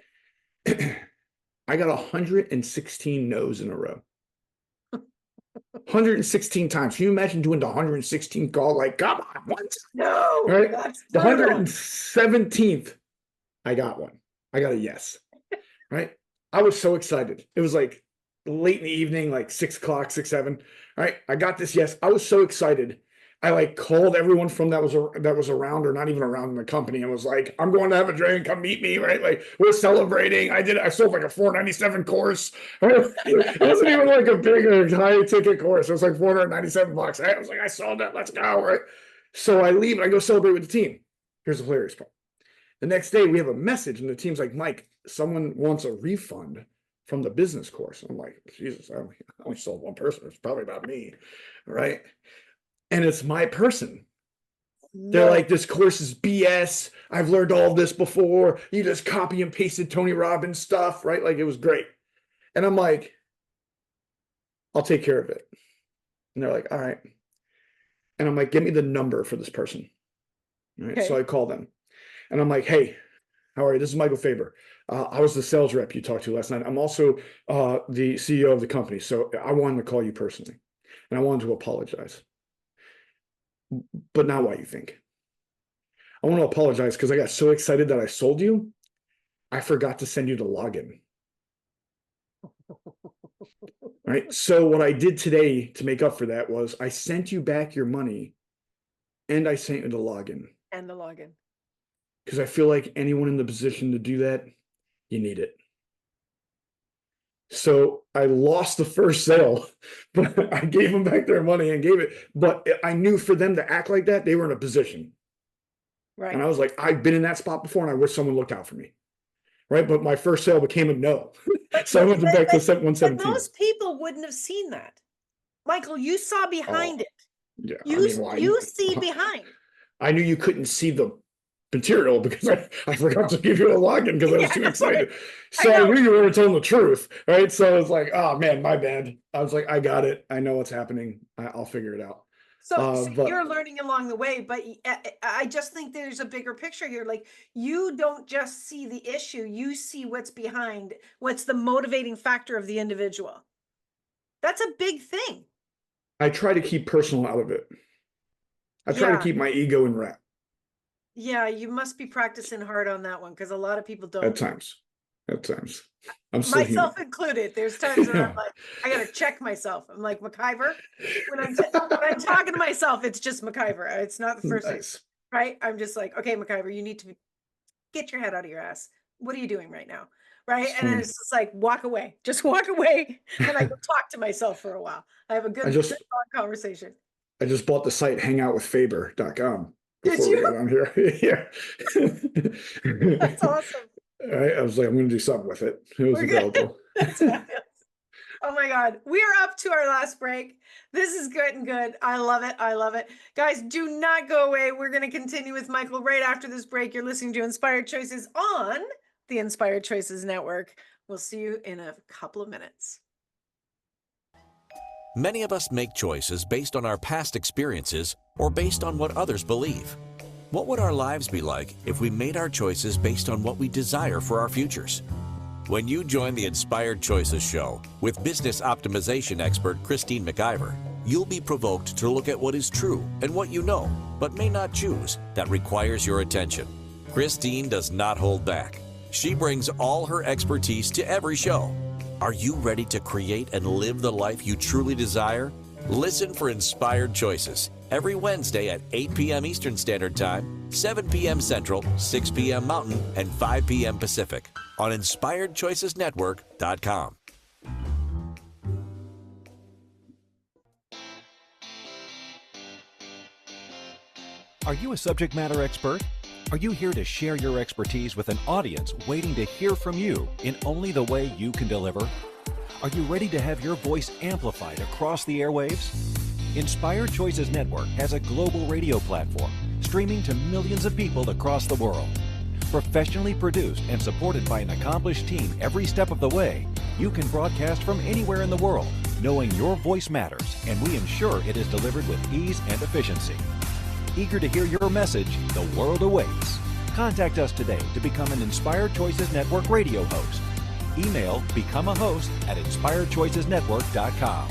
I got 116 no's in a row. 116 times. Can you imagine doing the 116 call? Like, come on, what? No. Right? The 117th, I got one. I got a yes. Right? I was so excited. It was like late in the evening, like 6 o'clock, 6, 7. Right? I got this yes. I was so excited. I called everyone from that was around or not even around in the company and was like, I'm going to have a drink, come meet me, right? Like, we're celebrating. I sold like a $497 course. It wasn't even like a big or high ticket course. It was like $497. I was like, I sold that, let's go, right? So I leave and I go celebrate with the team. Here's the hilarious part. The next day we have a message and the team's like, Mike, someone wants a refund from the business course. I'm like, Jesus, I only sold one person. It's probably not me, right? And it's my person. They're like, this course is BS. I've learned all this before. You just copy and pasted Tony Robbins stuff, right? Like, it was great. And I'm like, I'll take care of it. And they're like, all right. And I'm like, give me the number for this person. All right. Okay. So I call them and I'm like, hey, how are you? This is Michael Fabber. I was the sales rep you talked to last night. I'm also the CEO of the company. So I wanted to call you personally and I wanted to apologize. But not what you think. I want to apologize because I got so excited that I sold you. I forgot to send you the login. Right. So what I did today to make up for that was I sent you back your money and I sent you the login. And the login. Because I feel like anyone in the position to do that, you need it. So I lost the first sale, but I gave them back their money and gave it. But I knew for them to act like that, they were in a position. Right. And I was like, I've been in that spot before and I wish someone looked out for me. Right. But my first sale became a no. So I went back to 117. But most people wouldn't have seen that. Michael, you saw behind it. Yeah. You see behind. I knew you couldn't see the material because I forgot to give you a login because I was too excited. So I I know. knew you were telling the truth, right? So I was like, oh man, my bad. I was like, I got it. I know what's happening. I'll figure it out. So But you're learning along the way, but I just think there's a bigger picture here. Like, you don't just see the issue, you see what's behind, what's the motivating factor of the individual. That's a big thing. I try to keep personal out of it. I try to Yeah. keep my ego in wrap Yeah, you must be practicing hard on that one because a lot of people don't. at times. At times. I'm still human. Myself included. There's times where I'm like, I gotta check myself. I'm like, McIver. When I'm talking to myself, it's just McIver. It's not the first thing, Nice. right? I'm just like, okay, McIver, you need to get your head out of your ass. What are you doing right now? Right? It's And then funny. it's just like, walk away. Just walk away. And I go talk to myself for a while. I have a good long conversation. I just bought the site hangoutwithfaber.com Did before we you? got on here. Yeah. That's awesome. I was like, I'm going to do something with it. It was We're good. available. That's fabulous. Oh my God. We are up to our last break. This is good and good. I love it. I love it. Guys, do not go away. We're going to continue with Michael right after this break. You're listening to Inspired Choices on the Inspired Choices Network. We'll see you in a couple of minutes. Many of us make choices based on our past experiences or based on what others believe. What would our lives be like if we made our choices based on what we desire for our futures? When you join the Inspired Choices show with business optimization expert Christine McIver, you'll be provoked to look at what is true and what you know, but may not choose, that requires your attention. Christine does not hold back. She brings all her expertise to every show. Are you ready to create and live the life you truly desire? Listen for Inspired Choices every Wednesday at 8 p.m. Eastern Standard Time, 7 p.m. Central, 6 p.m. Mountain, and 5 p.m. Pacific on InspiredChoicesNetwork.com. Are you a subject matter expert? Are you here to share your expertise with an audience waiting to hear from you in only the way you can deliver? Are you ready to have your voice amplified across the airwaves? Inspired Choices Network has a global radio platform streaming to millions of people across the world. Professionally produced and supported by an accomplished team every step of the way, you can broadcast from anywhere in the world, knowing your voice matters, and we ensure it is delivered with ease and efficiency. Eager to hear your message, the world awaits. Contact us today to become an Inspired Choices Network radio host. Email become a host at inspiredchoicesnetwork.com.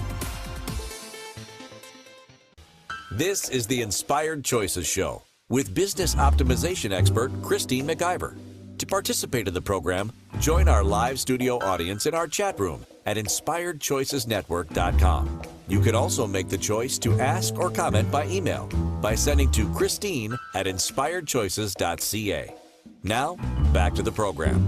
This is the Inspired Choices Show with business optimization expert Christine McIver. To participate in the program, join our live studio audience in our chat room at inspiredchoicesnetwork.com. You can also make the choice to ask or comment by email by sending to Christine at inspiredchoices.ca. Now, back to the program.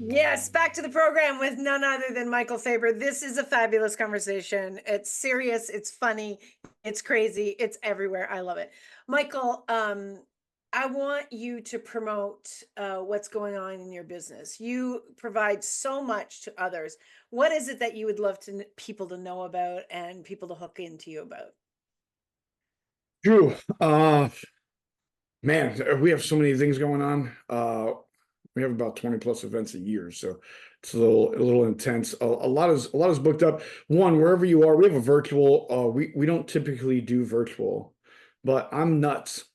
Yes, back to the program with none other than Michael Fabber. This is a fabulous conversation. It's serious, it's funny, it's crazy, it's everywhere. I love it. Michael, I want you to promote what's going on in your business. You provide so much to others. What is it that you would love people to know about and people to hook into you about? Drew, man, we have so many things going on. We have about 20 plus events a year, so it's a little intense. A lot is booked up. One, wherever you are, we have a virtual. We don't typically do virtual, but I'm nuts,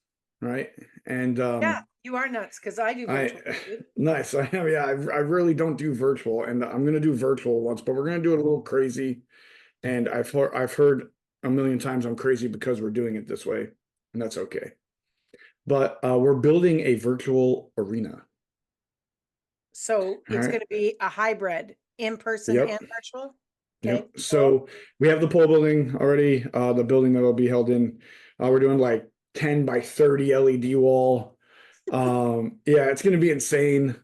right? And Yeah, you are nuts because I do virtual. Nice. I am. Yeah, I really don't do virtual, and I'm gonna do virtual once, but we're gonna do it a little crazy. And I've heard a million times I'm crazy because we're doing it this way, and that's okay. But we're building a virtual arena. So it's going to be a hybrid, in person and virtual. Okay. Yep. So we have the pole building already. The building that will be held in. We're doing like 10 by 30 LED wall. Yeah, it's going to be insane.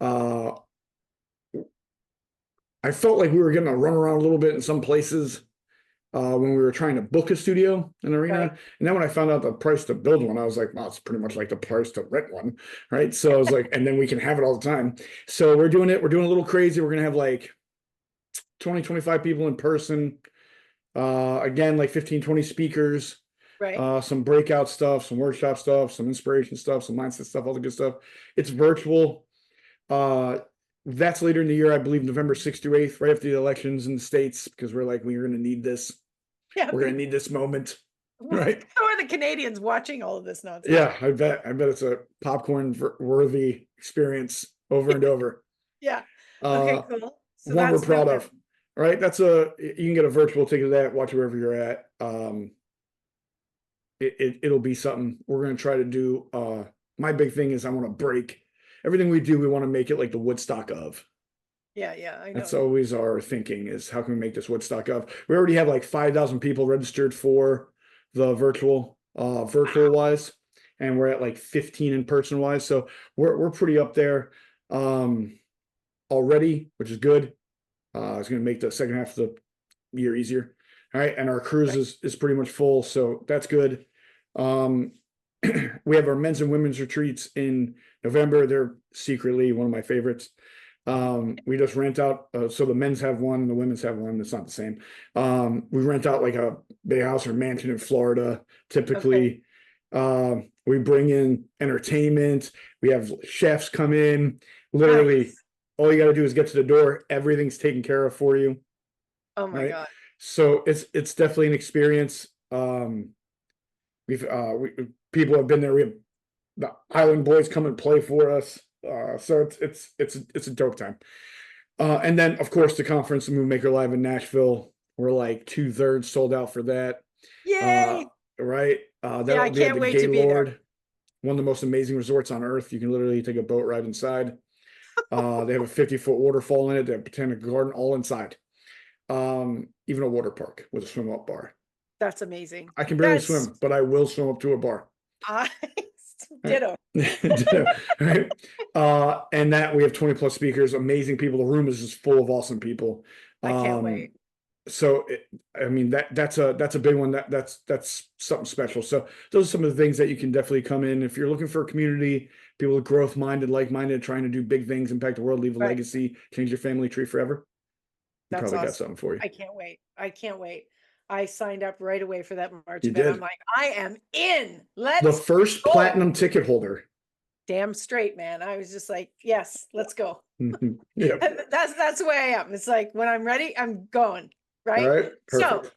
I felt like we were going to run around a little bit in some places when we were trying to book a studio, an arena. Right. And then when I found out the price to build one, I was like, well, it's pretty much like the price to rent one, right? So I was like, and then we can have it all the time. So we're doing it. We're doing a little crazy. We're going to have like 20, 25 people in person. Again, like 15, 20 speakers. Right. some breakout stuff, some workshop stuff, some inspiration stuff, some mindset stuff, all the good stuff. It's virtual. That's later in the year, I believe November 6th through 8th, right after the elections in the States, because we're like, we're going to need this. Yeah. We're going to need this moment. Right. How are the Canadians watching all of this nonsense? Yeah, I bet it's a popcorn worthy experience over and over. Yeah. Okay, cool. So One we're that's proud November. of. All right. You can get a virtual ticket to that, watch wherever you're at. It'll be something we're going to try to do. My big thing is I want to break everything we do. We want to make it like the Woodstock of. Yeah, I know. That's always our thinking, is how can we make this Woodstock of? We already have like 5,000 people registered for the virtual wise, and we're at like 15 in person wise. So we're pretty up there already, which is good. It's going to make the second half of the year easier. All right. And our cruise is pretty much full. So that's good. We have our men's and women's retreats in November. They're secretly one of my favorites. We just rent out, so the men's have one and the women's have one. It's not the same. We rent out like a big house or mansion in Florida, typically. We bring in entertainment. We have chefs come in. Literally, all you got to do is get to the door. Everything's taken care of for you. Oh my God. So it's definitely an experience. People have been there. We have the Island Boys come and play for us. So it's a dope time. And then of course the conference, the Movie Maker Live in Nashville, we're like 2/3 sold out for that. Yay! Right. I can't wait to be there. One of the most amazing resorts on earth. You can literally take a boat ride inside. They have a 50-foot waterfall in it. They have a botanic garden all inside. Even a water park with a swim up bar. That's amazing. I can barely swim, but I will swim up to a bar. Ditto. Right. And that we have 20 plus speakers, amazing people. The room is just full of awesome people. I can't wait. So that's a big one. That's something special. So those are some of the things that you can definitely come in if you're looking for a community, people with growth minded, like minded, trying to do big things, impact the world, leave a legacy, change your family tree forever. You probably got something for you. I can't wait. I signed up right away for that March event. I'm like, I am in. The first platinum ticket holder. Damn straight, man. I was just like, yes, let's go. Yeah. That's the way I am. It's like when I'm ready, I'm going. Right. All right. Perfect. So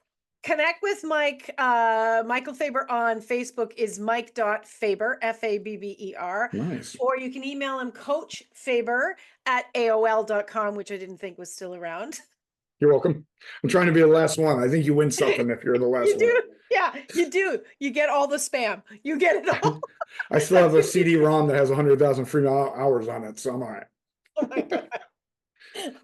connect with Mike. Michael Fabber on Facebook is Mike.Fabber, Fabber. Nice. Or you can email him coachfaber@aol.com, which I didn't think was still around. You're welcome. I'm trying to be the last one. I think you win something if you're the last one. Do. Yeah, you do. You get all the spam. You get it all. I still have a CD-ROM that has 100,000 free hours on it, so I'm all right. Oh my God.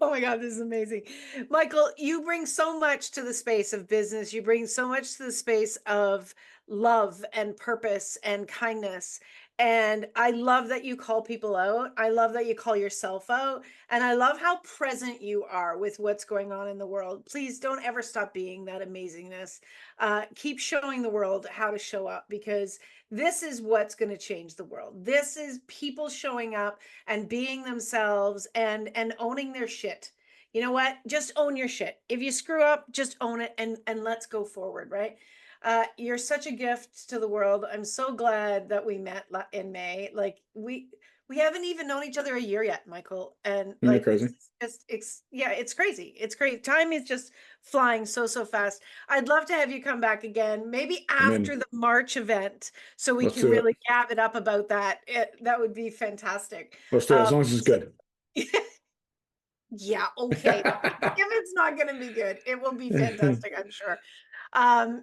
Oh my God, this is amazing. Michael, you bring so much to the space of business. You bring so much to the space of love and purpose and kindness. And I love that you call people out. I love that you call yourself out. And I love how present you are with what's going on in the world. Please don't ever stop being that amazingness. Keep showing the world how to show up, because this is what's going to change the world. This is people showing up and being themselves and owning their shit. You know what? Just own your shit. If you screw up, just own it and let's go forward, right? You're such a gift to the world. I'm so glad that we met in May. Like we haven't even known each other a year yet, Michael. And like, crazy. It's crazy. It's great. Time is just flying so fast. I'd love to have you come back again, maybe after the March event, so we can really gab it up about that. That would be fantastic. Let's do it, as long as it's good. Yeah. Okay. If it's not going to be good, it will be fantastic, I'm sure. I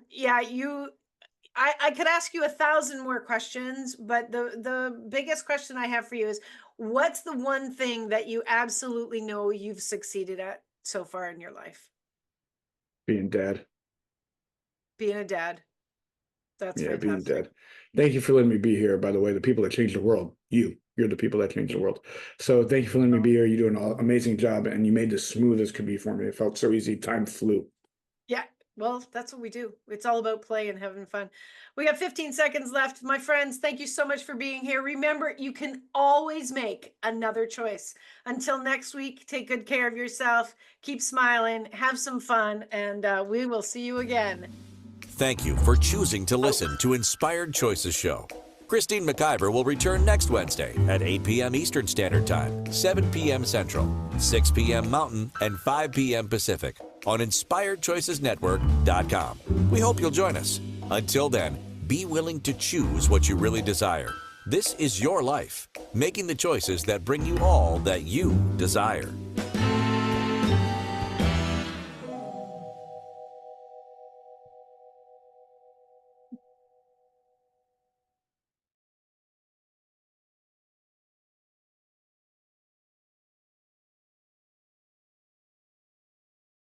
could ask you 1,000 more questions, but the biggest question I have for you is, what's the one thing that you absolutely know you've succeeded at so far in your life? Being dad. Being a dad. That's fantastic. Being dad. Thank you for letting me be here. By the way, the people that changed the world, you're the people that changed the world. So thank you for letting me be here. You do an amazing job, and you made this smooth as could be for me. It felt so easy. Time flew. Yeah. Well, that's what we do. It's all about play and having fun. We got 15 seconds left. My friends, thank you so much for being here. Remember, you can always make another choice. Until next week, take good care of yourself. Keep smiling, have some fun, and we will see you again. thank you for choosing to listen to Inspired Choices Show. Christine McIver will return next Wednesday at 8 p.m. Eastern Standard Time, 7 p.m. Central, 6 p.m. Mountain, and 5 p.m. Pacific on InspiredChoicesNetwork.com. We hope you'll join us. Until then, be willing to choose what you really desire. This is your life, making the choices that bring you all that you desire.